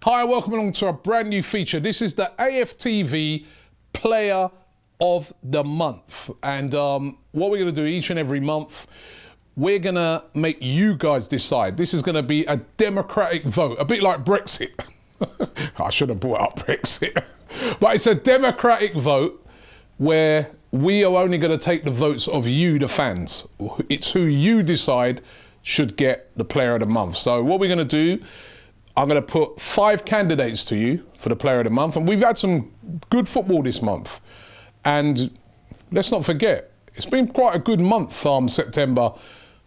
Hi, welcome along to a brand new feature. This is the AFTV Player of the Month. And what we're going to do each and every month, we're going to make you guys decide. This is going to be a democratic vote, a bit like Brexit. I should have brought up Brexit. But it's a democratic vote where we are only going to take the votes of you, the fans. It's who you decide should get the Player of the Month. So what we're going to do, I'm going to put 5 candidates to you for the Player of the Month. And we've had some good football this month. And let's not forget, it's been quite a good month, September,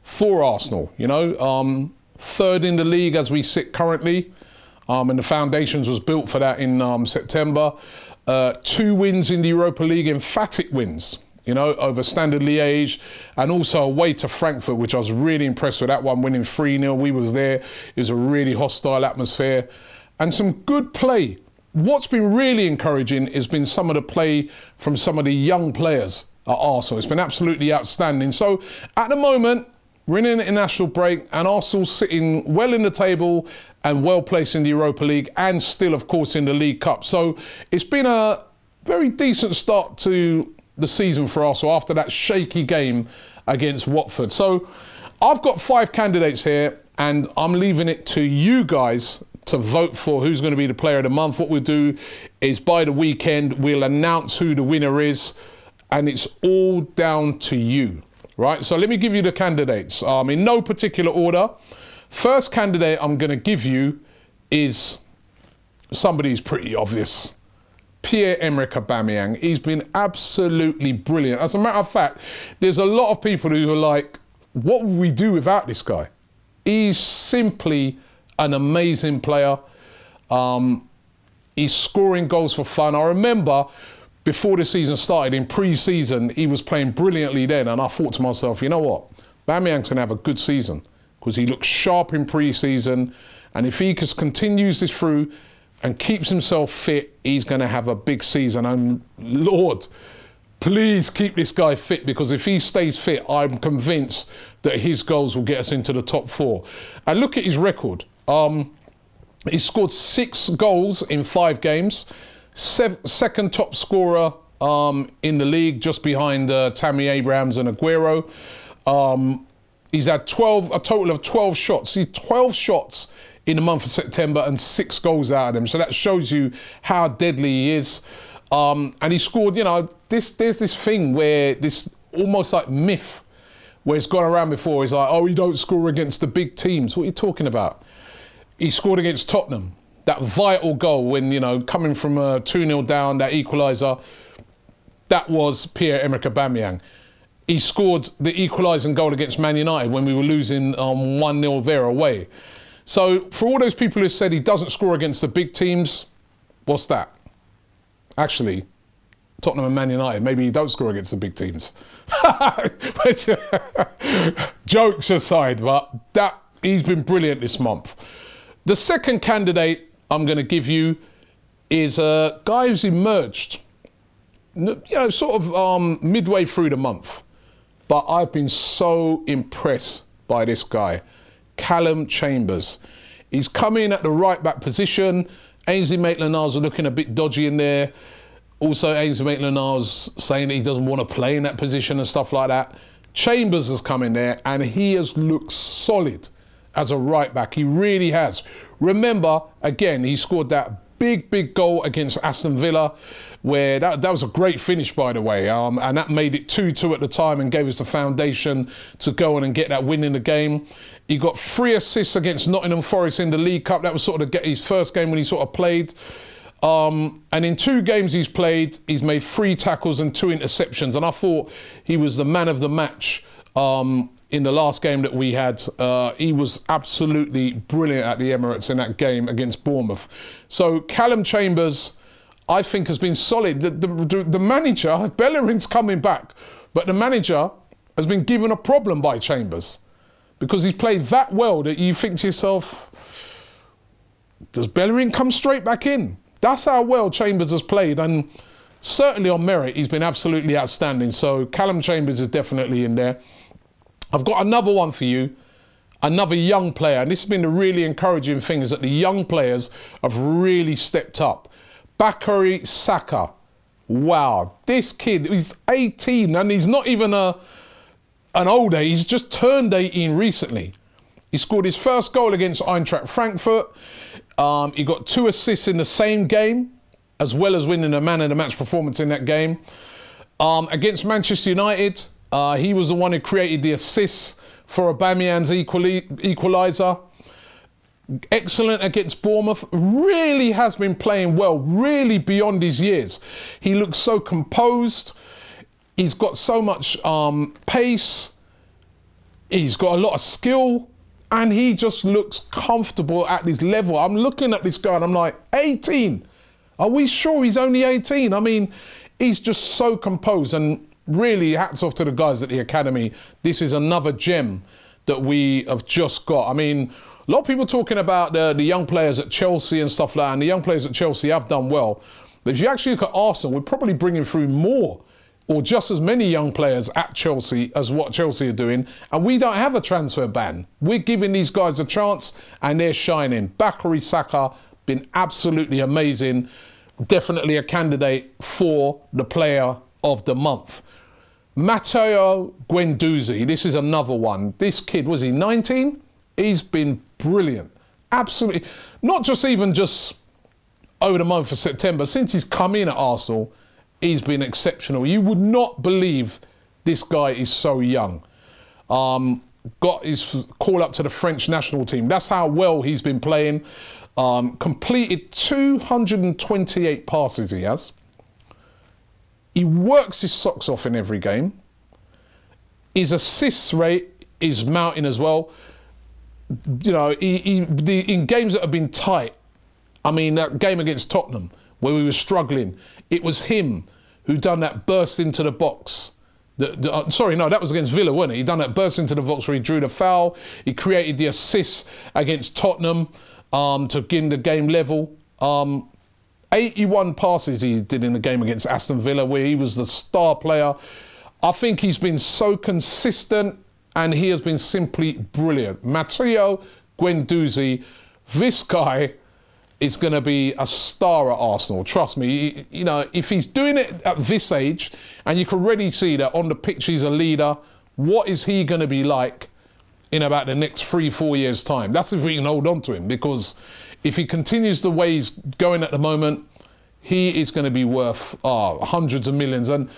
for Arsenal. You know, third in the league as we sit currently. And the foundations was built for that in September. 2 wins in the Europa League, emphatic wins, you know, over Standard Liège and also away to Frankfurt, which I was really impressed with that one, winning 3-0. We was there. It was a really hostile atmosphere and some good play. What's been really encouraging has been some of the play from some of the young players at Arsenal. It's been absolutely outstanding. So at the moment, we're in an international break and Arsenal's sitting well in the table and well placed in the Europa League and still, of course, in the League Cup. So it's been a very decent start to the season for Arsenal after that shaky game against Watford. So I've got 5 candidates here and I'm leaving it to you guys to vote for who's going to be the Player of the Month. What we'll do is by the weekend, we'll announce who the winner is and it's all down to you, right? So let me give you the candidates in no particular order. First candidate I'm going to give you is somebody who's pretty obvious. Pierre-Emerick Aubameyang. He's been absolutely brilliant. As a matter of fact, there's a lot of people who are like, what would we do without this guy? He's simply an amazing player. He's scoring goals for fun. I remember before the season started, in pre-season, he was playing brilliantly then. And I thought to myself, you know what? Aubameyang's going to have a good season because he looks sharp in pre-season. And if he just continues this through and keeps himself fit, he's going to have a big season. And Lord, please keep this guy fit, because if he stays fit, I'm convinced that his goals will get us into the top 4. And look at his record. He scored 6 goals in 5 games. Second top scorer in the league, just behind Tammy Abrahams and Aguero. He's had a total of 12 shots. See, 12 shots in the month of September and 6 goals out of them. So that shows you how deadly he is. And he scored, you know, there's this thing where this almost like myth where it's gone around before. It's like, oh, he don't score against the big teams. What are you talking about? He scored against Tottenham. That vital goal when, you know, coming from a 2-0 down, that equaliser, that was Pierre-Emerick Aubameyang. He scored the equalising goal against Man United when we were losing 1-0 there away. So for all those people who said he doesn't score against the big teams, what's that? Actually, Tottenham and Man United, maybe he don't score against the big teams. But, jokes aside, but he's been brilliant this month. The second candidate I'm going to give you is a guy who's emerged, you know, sort of midway through the month. But I've been so impressed by this guy, Calum Chambers. He's come in at the right back position. Ainsley Maitland-Niles are looking a bit dodgy in there. Also, Ainsley Maitland-Niles saying that he doesn't want to play in that position and stuff like that. Chambers has come in there and he has looked solid as a right back. He really has. Remember, again, he scored that big goal against Aston Villa, where that was a great finish, by the way, and that made it 2-2 at the time and gave us the foundation to go on and get that win in the game. He got 3 assists against Nottingham Forest in the League Cup. That was sort of his first game when he sort of played. And in 2 games he's played, he's made 3 tackles and 2 interceptions. And I thought he was the man of the match in the last game that we had. He was absolutely brilliant at the Emirates in that game against Bournemouth. So Calum Chambers, I think, has been solid. The manager, Bellerin's coming back, but the manager has been given a problem by Chambers because he's played that well that you think to yourself, does Bellerin come straight back in? That's how well Chambers has played, and certainly on merit, he's been absolutely outstanding. So Calum Chambers is definitely in there. I've got another one for you. another young player, and this has been the really encouraging thing, is that the young players have really stepped up. Bakary Sokka. Wow, this kid, he's 18 and he's not even an older, he's just turned 18 recently. He scored his first goal against Eintracht Frankfurt. He got 2 assists in the same game, as well as winning a man of the match performance in that game. Against Manchester United, he was the one who created the assists for Aubameyang's equaliser. Excellent against Bournemouth. Really has been playing well, really beyond his years. He looks so composed. He's got so much pace. He's got a lot of skill. And he just looks comfortable at this level. I'm looking at this guy and I'm like, 18? Are we sure he's only 18? I mean, he's just so composed. And really, hats off to the guys at the academy. This is another gem that we have just got. I mean, a lot of people talking about the young players at Chelsea and stuff like that, and the young players at Chelsea have done well. But if you actually look at Arsenal, we're probably bringing through more or just as many young players at Chelsea as what Chelsea are doing, and we don't have a transfer ban. We're giving these guys a chance, and they're shining. Bakary Sokka, been absolutely amazing. Definitely a candidate for the player of the month. Matteo Guendouzi, this is another one. This kid, was he 19? He's been brilliant. Absolutely. Not just over the month of September. Since he's come in at Arsenal, he's been exceptional. You would not believe this guy is so young. Got his call up to the French national team. That's how well he's been playing. Completed 228 passes he has. He works his socks off in every game. His assists rate is mounting as well. You know, in games that have been tight, I mean, that game against Tottenham where we were struggling, it was him who done that burst into the box. Sorry, no, that was against Villa, wasn't it? He done that burst into the box where he drew the foul. He created the assist against Tottenham to get the game level. 81 passes he did in the game against Aston Villa where he was the star player. I think he's been so consistent and he has been simply brilliant. Matteo Guendouzi, this guy is going to be a star at Arsenal. Trust me, you know, if he's doing it at this age, and you can already see that on the pitch he's a leader, what is he going to be like in about the next 3-4 years' time? That's if we can hold on to him, because if he continues the way he's going at the moment, he is going to be worth hundreds of millions. And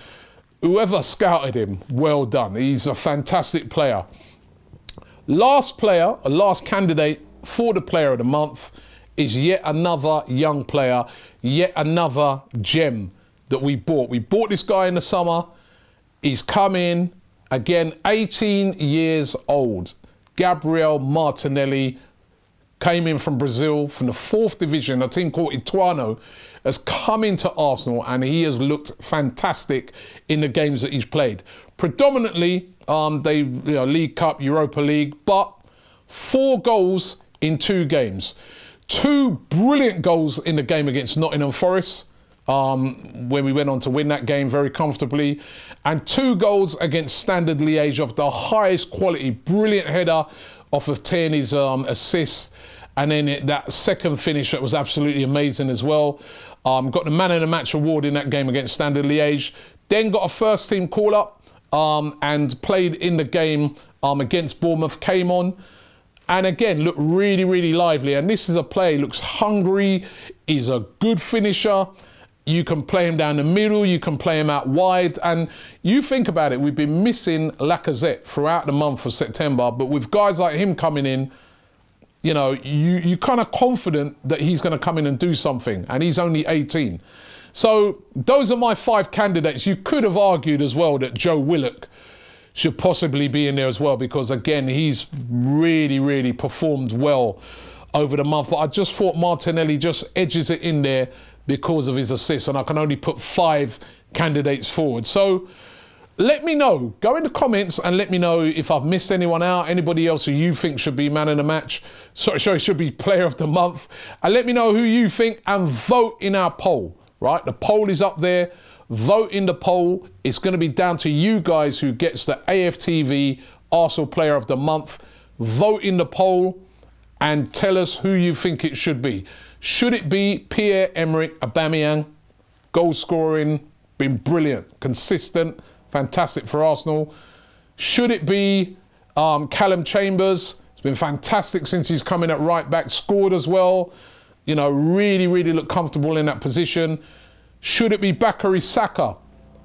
whoever scouted him, well done. He's a fantastic player. Last candidate for the player of the month is yet another young player, yet another gem that we bought. We bought this guy in the summer. He's come in, again, 18 years old. Gabriel Martinelli came in from Brazil, from the 4th division, a team called Ituano, has come into Arsenal and he has looked fantastic in the games that he's played. Predominantly, League Cup, Europa League, but 4 goals in 2 games. 2 brilliant goals in the game against Nottingham Forest, when we went on to win that game very comfortably, and 2 goals against Standard Liège of the highest quality. Brilliant header off of Tierney's assist, and then that second finish that was absolutely amazing as well. Got the man of the match award in that game against Standard Liège. Then got a first team call up and played in the game against Bournemouth, came on. And again, looked really, really lively. And this is a player, looks hungry. He's a good finisher. You can play him down the middle. You can play him out wide. And you think about it, we've been missing Lacazette throughout the month of September. But with guys like him coming in, you know, you're kind of confident that he's going to come in and do something. And he's only 18. So those are my 5 candidates. You could have argued as well that Joe Willock should possibly be in there as well, because again, he's really, really performed well over the month. But I just thought Martinelli just edges it in there because of his assists, and I can only put 5 candidates forward. So let me know, go in the comments and let me know if I've missed anyone out, anybody else who you think should be man of the match, sorry, should be player of the month, and let me know who you think and vote in our poll, right? The poll is up there. Vote in the poll. It's going to be down to you guys who gets the AFTV Arsenal Player of the Month. vote in the poll and tell us who you think it should be. Should it be Pierre-Emerick Aubameyang? Goal scoring, been brilliant, consistent, fantastic for Arsenal. Should it be Calum Chambers? It's been fantastic since he's come in at right back, scored as well. You know, really, really looked comfortable in that position. Should it be Bakary Saka?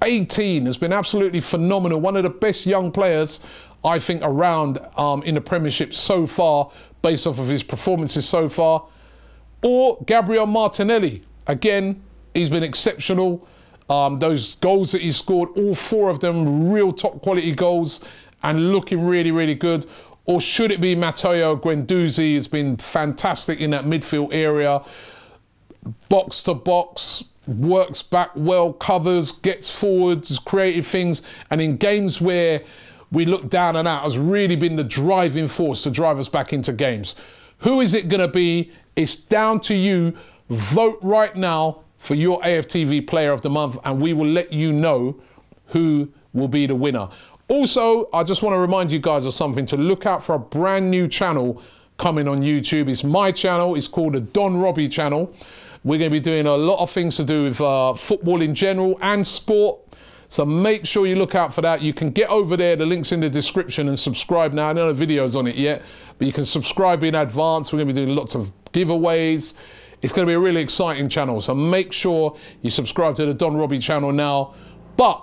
18, has been absolutely phenomenal. One of the best young players, I think, around in the Premiership so far, based off of his performances so far. Or Gabriel Martinelli. Again, he's been exceptional. Those goals that he scored, all 4 of them, real top quality goals and looking really, really good. Or should it be Matteo Guendouzi? He's been fantastic in that midfield area. Box to box, works back well, covers, gets forwards, creative things. And in games where we look down and out, has really been the driving force to drive us back into games. Who is it going to be? It's down to you. Vote right now for your AFTV Player of the Month, and we will let you know who will be the winner. Also, I just want to remind you guys of something, to look out for a brand new channel coming on YouTube. It's my channel. It's called the Don Robbie channel. We're going to be doing a lot of things to do with football in general and sport. So make sure you look out for that. You can get over there. The link's in the description, and subscribe now. I don't have videos on it yet, but you can subscribe in advance. We're going to be doing lots of giveaways. It's going to be a really exciting channel. So make sure you subscribe to the Don Robbie channel now. But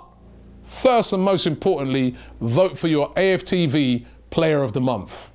first and most importantly, vote for your AFTV Player of the Month.